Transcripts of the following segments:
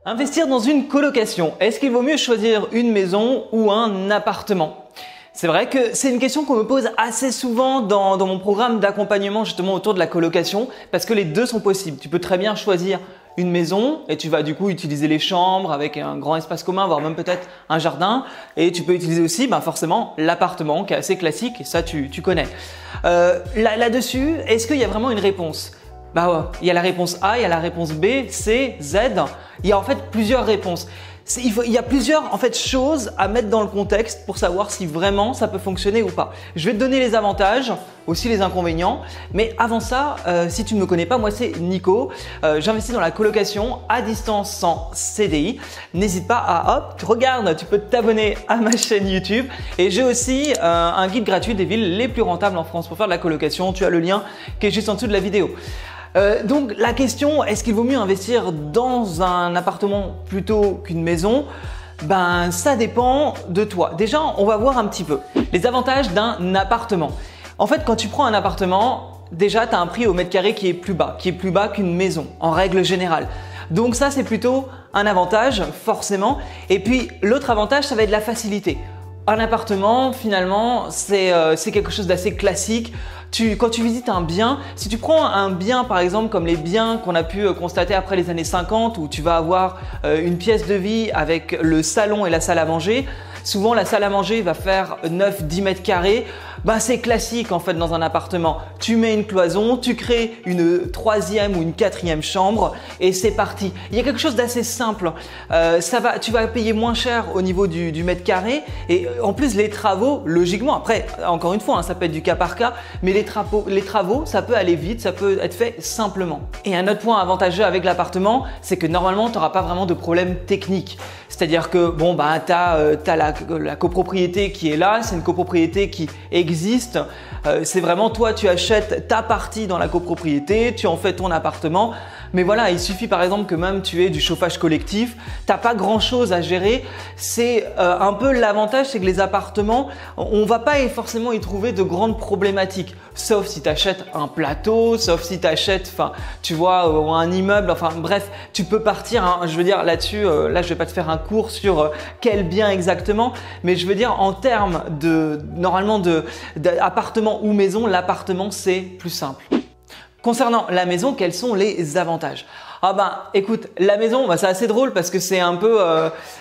Investir dans une colocation, est-ce qu'il vaut mieux choisir une maison ou un appartement? C'est vrai que c'est une question qu'on me pose assez souvent dans mon programme d'accompagnement justement autour de la colocation parce que les deux sont possibles. Tu peux très bien choisir une maison et tu vas du coup utiliser les chambres avec un grand espace commun, voire même peut-être un jardin. Et tu peux utiliser aussi forcément l'appartement qui est assez classique et ça tu connais. Là-dessus, est-ce qu'il y a vraiment une réponse? Bah ouais, il y a la réponse A, il y a la réponse B, C, Z. Il y a en fait plusieurs réponses. Il y a plusieurs choses à mettre dans le contexte pour savoir si vraiment ça peut fonctionner ou pas. Je vais te donner les avantages, aussi les inconvénients. Mais avant ça, si tu ne me connais pas, moi c'est Nico. J'investis dans la colocation à distance sans CDI. N'hésite pas à regarde, tu peux t'abonner à ma chaîne YouTube. Et j'ai aussi un guide gratuit des villes les plus rentables en France pour faire de la colocation. Tu as le lien qui est juste en dessous de la vidéo. Donc la question, est-ce qu'il vaut mieux investir dans un appartement plutôt qu'une maison? Ça dépend de toi. Déjà, on va voir un petit peu les avantages d'un appartement. En fait, quand tu prends un appartement, déjà tu as un prix au mètre carré qui est plus bas qu'une maison en règle générale. Donc ça, c'est plutôt un avantage forcément. Et puis l'autre avantage, ça va être la facilité. Un appartement, finalement, c'est quelque chose d'assez classique. Quand tu visites un bien, si tu prends un bien par exemple comme les biens qu'on a pu constater après les années 50 où tu vas avoir une pièce de vie avec le salon et la salle à manger, souvent la salle à manger va faire 9-10 mètres carrés. C'est classique en fait dans un appartement. Tu mets une cloison, tu crées une troisième ou une quatrième chambre et c'est parti. Il y a quelque chose d'assez simple. Tu vas payer moins cher au niveau du mètre carré et en plus les travaux, logiquement, après encore une fois, ça peut être du cas par cas, mais les travaux, ça peut aller vite, ça peut être fait simplement. Et un autre point avantageux avec l'appartement, c'est que normalement, tu n'auras pas vraiment de problème technique. C'est-à-dire que tu as la copropriété qui est là, c'est une copropriété qui existe. C'est vraiment toi, tu achètes ta partie dans la copropriété, tu en fais ton appartement. Mais voilà, il suffit par exemple que même tu aies du chauffage collectif, tu n'as pas grand chose à gérer. C'est un peu l'avantage, c'est que les appartements, on ne va pas forcément y trouver de grandes problématiques. Sauf si tu achètes un plateau, sauf si tu achètes, un immeuble, bref, tu peux partir. Je veux dire là-dessus, là je vais pas te faire un cours sur quel bien exactement, mais je veux dire en termes normalement d'appartement ou maison, l'appartement c'est plus simple. Concernant la maison, quels sont les avantages? Écoute, la maison, c'est assez drôle parce que c'est un peu,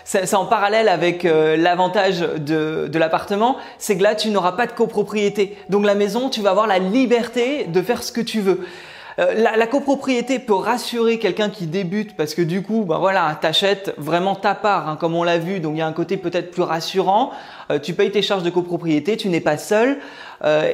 c'est en parallèle avec l'avantage de l'appartement, c'est que là tu n'auras pas de copropriété. Donc la maison, tu vas avoir la liberté de faire ce que tu veux. La copropriété peut rassurer quelqu'un qui débute parce que du coup, tu achètes vraiment ta part, comme on l'a vu. Donc il y a un côté peut-être plus rassurant. Tu payes tes charges de copropriété, tu n'es pas seul.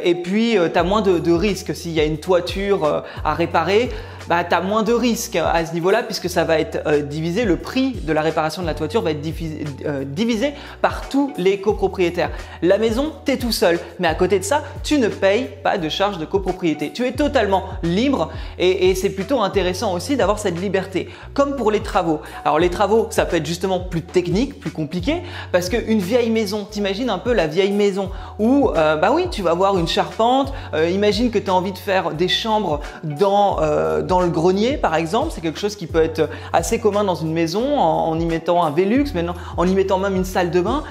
Et puis tu as moins de risques. S'il y a une toiture à réparer, tu as moins de risques à ce niveau-là puisque ça va être divisé. Le prix de la réparation de la toiture va être divisé par tous les copropriétaires. La maison, tu es tout seul. Mais à côté de ça, tu ne payes pas de charges de copropriété. Tu es totalement libre et c'est plutôt intéressant aussi d'avoir cette liberté. Comme pour les travaux. Alors les travaux, ça peut être justement plus technique, plus compliqué parce qu'une vieille maison, t'imagines un peu la vieille maison où oui, tu vas avoir une charpente. Imagine que tu as envie de faire des chambres dans le grenier par exemple. C'est quelque chose qui peut être assez commun dans une maison en y mettant un Velux, maintenant en y mettant même une salle de bain.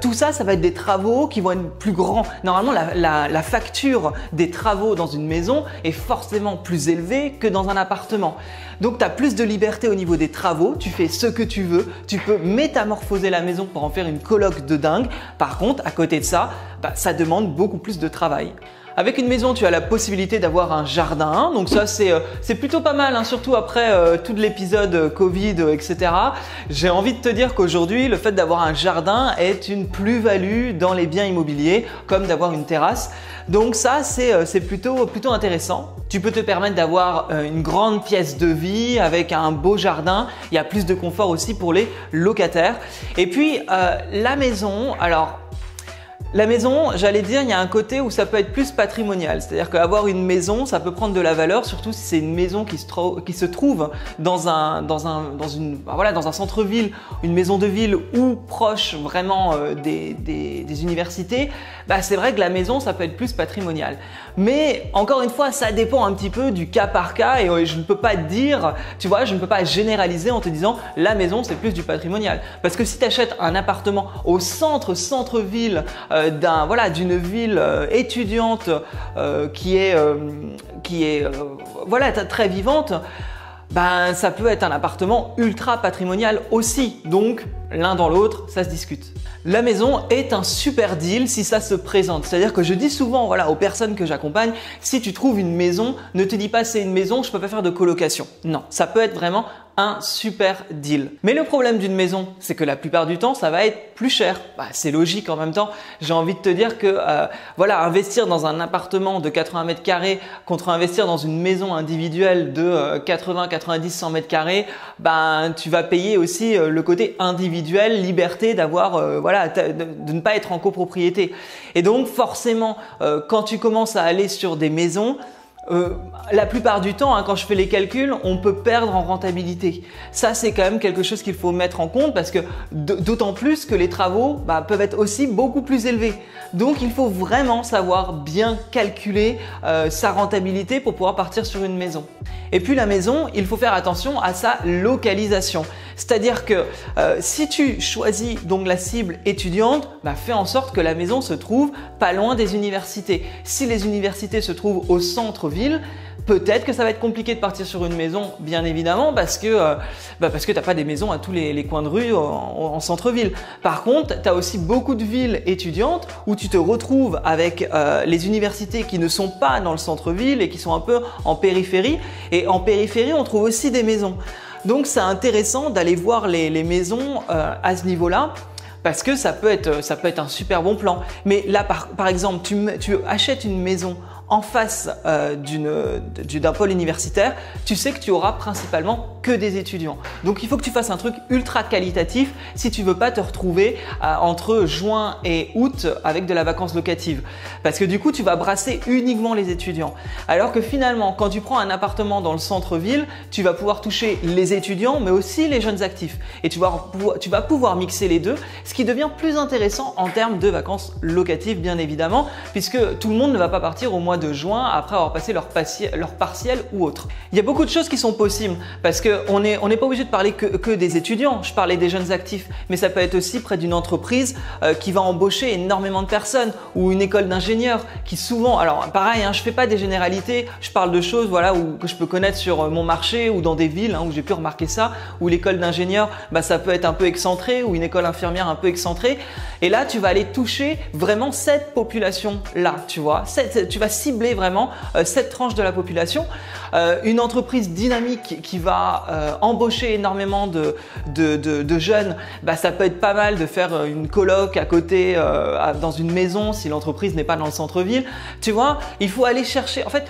Tout ça, ça va être des travaux qui vont être plus grands. Normalement, la facture des travaux dans une maison est forcément plus élevée que dans un appartement. Donc, tu as plus de liberté au niveau des travaux. Tu fais ce que tu veux. Tu peux métamorphoser la maison pour en faire une coloc de dingue. Par contre, à côté de ça, ça demande beaucoup plus de travail. Avec une maison, tu as la possibilité d'avoir un jardin. Donc ça, c'est plutôt pas mal, surtout après tout l'épisode Covid, etc. J'ai envie de te dire qu'aujourd'hui, le fait d'avoir un jardin est une plus-value dans les biens immobiliers, comme d'avoir une terrasse. Donc ça, c'est plutôt intéressant. Tu peux te permettre d'avoir une grande pièce de vie avec un beau jardin. Il y a plus de confort aussi pour les locataires. Et puis, la maison, alors… La maison, j'allais dire, il y a un côté où ça peut être plus patrimonial. C'est-à-dire qu'avoir une maison, ça peut prendre de la valeur, surtout si c'est une maison qui se trouve dans un centre-ville, une maison de ville ou proche vraiment des universités. Bah, c'est vrai que la maison, ça peut être plus patrimonial. Mais encore une fois, ça dépend un petit peu du cas par cas et je ne peux pas dire, tu vois, je ne peux pas généraliser en te disant la maison, c'est plus du patrimonial. Parce que si tu achètes un appartement au centre-ville d'une ville étudiante qui est très vivante, ben ça peut être un appartement ultra patrimonial aussi. Donc l'un dans l'autre, ça se discute. La maison est un super deal si ça se présente. C'est-à-dire que je dis souvent aux personnes que j'accompagne, si tu trouves une maison, ne te dis pas c'est une maison, je peux pas faire de colocation. Non, ça peut être vraiment un super deal. Mais le problème d'une maison, c'est que la plupart du temps, ça va être plus cher. Bah, c'est logique en même temps. J'ai envie de te dire que investir dans un appartement de 80 mètres carrés contre investir dans une maison individuelle de 80, 90, 100 mètres carrés, ben tu vas payer aussi le côté individuel, liberté d'avoir de ne pas être en copropriété. Et donc forcément, quand tu commences à aller sur des maisons, la plupart du temps, quand je fais les calculs, on peut perdre en rentabilité. Ça, c'est quand même quelque chose qu'il faut mettre en compte parce que d'autant plus que les travaux peuvent être aussi beaucoup plus élevés. Donc, il faut vraiment savoir bien calculer sa rentabilité pour pouvoir partir sur une maison. Et puis la maison, il faut faire attention à sa localisation. C'est-à-dire que si tu choisis donc la cible étudiante, fais en sorte que la maison se trouve pas loin des universités. Si les universités se trouvent au centre-ville, peut-être que ça va être compliqué de partir sur une maison, bien évidemment, parce que tu n'as pas des maisons à tous les coins de rue en centre-ville. Par contre, tu as aussi beaucoup de villes étudiantes où tu te retrouves avec les universités qui ne sont pas dans le centre-ville et qui sont un peu en périphérie. Et en périphérie, on trouve aussi des maisons. Donc, c'est intéressant d'aller voir les maisons à ce niveau-là. Parce que ça peut être un super bon plan. Mais là, par exemple, tu achètes une maison en face d'un pôle universitaire, tu sais que tu auras principalement que des étudiants. Donc, il faut que tu fasses un truc ultra qualitatif si tu veux pas te retrouver entre juin et août avec de la vacance locative. Parce que du coup, tu vas brasser uniquement les étudiants. Alors que finalement, quand tu prends un appartement dans le centre-ville, tu vas pouvoir toucher les étudiants, mais aussi les jeunes actifs. Et tu vas pouvoir mixer les deux, ce qui devient plus intéressant en termes de vacances locatives, bien évidemment, puisque tout le monde ne va pas partir au mois de juin après avoir passé leur partiel ou autre. Il y a beaucoup de choses qui sont possibles parce qu'on n'est pas obligé de parler que des étudiants. Je parlais des jeunes actifs, mais ça peut être aussi près d'une entreprise qui va embaucher énormément de personnes ou une école d'ingénieurs qui souvent, alors pareil, je fais pas des généralités, je parle de choses que je peux connaître sur mon marché ou dans des villes où j'ai pu remarquer ça, où l'école d'ingénieurs, ça peut être un peu excentré ou une école infirmière un peu excentrée. Et là, tu vas aller toucher vraiment cette population-là, tu vois. Tu vas cibler vraiment cette tranche de la population. Une entreprise dynamique qui va embaucher énormément de jeunes, ça peut être pas mal de faire une coloc à côté dans une maison si l'entreprise n'est pas dans le centre-ville. Tu vois, il faut aller chercher. En fait,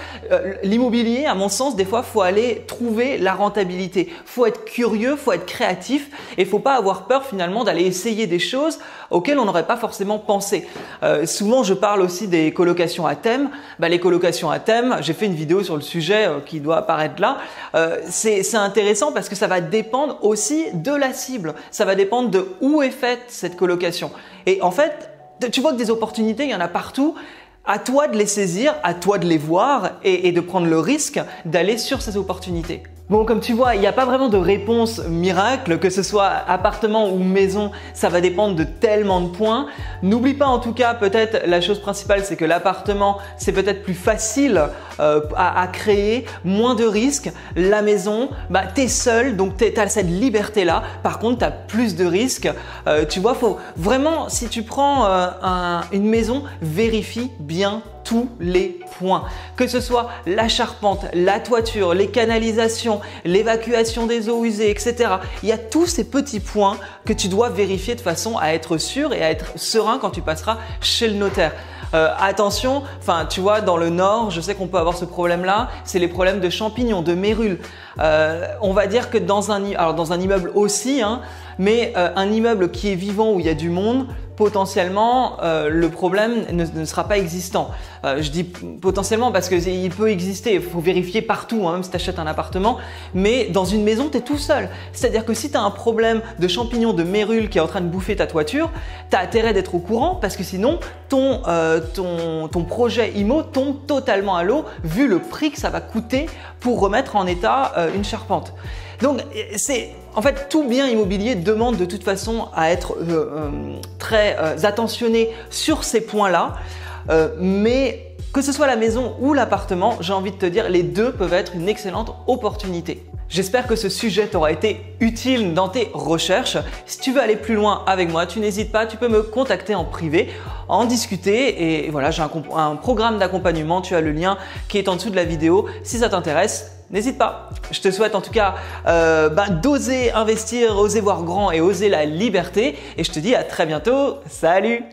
l'immobilier, à mon sens, des fois, faut aller trouver la rentabilité. Faut être curieux, faut être créatif et faut pas avoir peur finalement d'aller essayer des choses auxquelles on n'aurait pas forcément pensé. Souvent, je parle aussi des colocations à thème. Les colocations à thème, j'ai fait une vidéo sur le sujet qui doit apparaître là. C'est intéressant parce que ça va dépendre aussi de la cible. Ça va dépendre de où est faite cette colocation. Et en fait, tu vois que des opportunités, il y en a partout. À toi de les saisir, à toi de les voir et de prendre le risque d'aller sur ces opportunités. Bon, comme tu vois, il n'y a pas vraiment de réponse miracle, que ce soit appartement ou maison, ça va dépendre de tellement de points. N'oublie pas en tout cas, peut-être la chose principale, c'est que l'appartement, c'est peut-être plus facile à créer, moins de risques. La maison, tu es seul, donc tu as cette liberté-là. Par contre, tu as plus de risques. Tu vois, faut vraiment, si tu prends une maison, vérifie bien tous les points, que ce soit la charpente, la toiture, les canalisations, l'évacuation des eaux usées, etc. Il y a tous ces petits points que tu dois vérifier de façon à être sûr et à être serein quand tu passeras chez le notaire. Attention, tu vois, dans le nord, je sais qu'on peut avoir ce problème-là, c'est les problèmes de champignons, de mérules. On va dire que dans un immeuble aussi, Mais un immeuble qui est vivant où il y a du monde, potentiellement, le problème ne sera pas existant. Je dis potentiellement parce qu'il peut exister, il faut vérifier partout, hein, même si tu achètes un appartement, mais dans une maison, tu es tout seul. C'est-à-dire que si tu as un problème de champignons, de mérules qui est en train de bouffer ta toiture, tu as intérêt d'être au courant parce que sinon, ton projet IMO tombe totalement à l'eau vu le prix que ça va coûter pour remettre en état une charpente. Donc, en fait, tout bien immobilier demande de toute façon à être très attentionné sur ces points-là. Mais que ce soit la maison ou l'appartement, j'ai envie de te dire, les deux peuvent être une excellente opportunité. J'espère que ce sujet t'aura été utile dans tes recherches. Si tu veux aller plus loin avec moi, tu n'hésites pas, tu peux me contacter en privé, en discuter. Et voilà, j'ai un programme d'accompagnement, tu as le lien qui est en dessous de la vidéo. Si ça t'intéresse, n'hésite pas. Je te souhaite en tout cas d'oser investir, oser voir grand et oser la liberté. Et je te dis à très bientôt. Salut!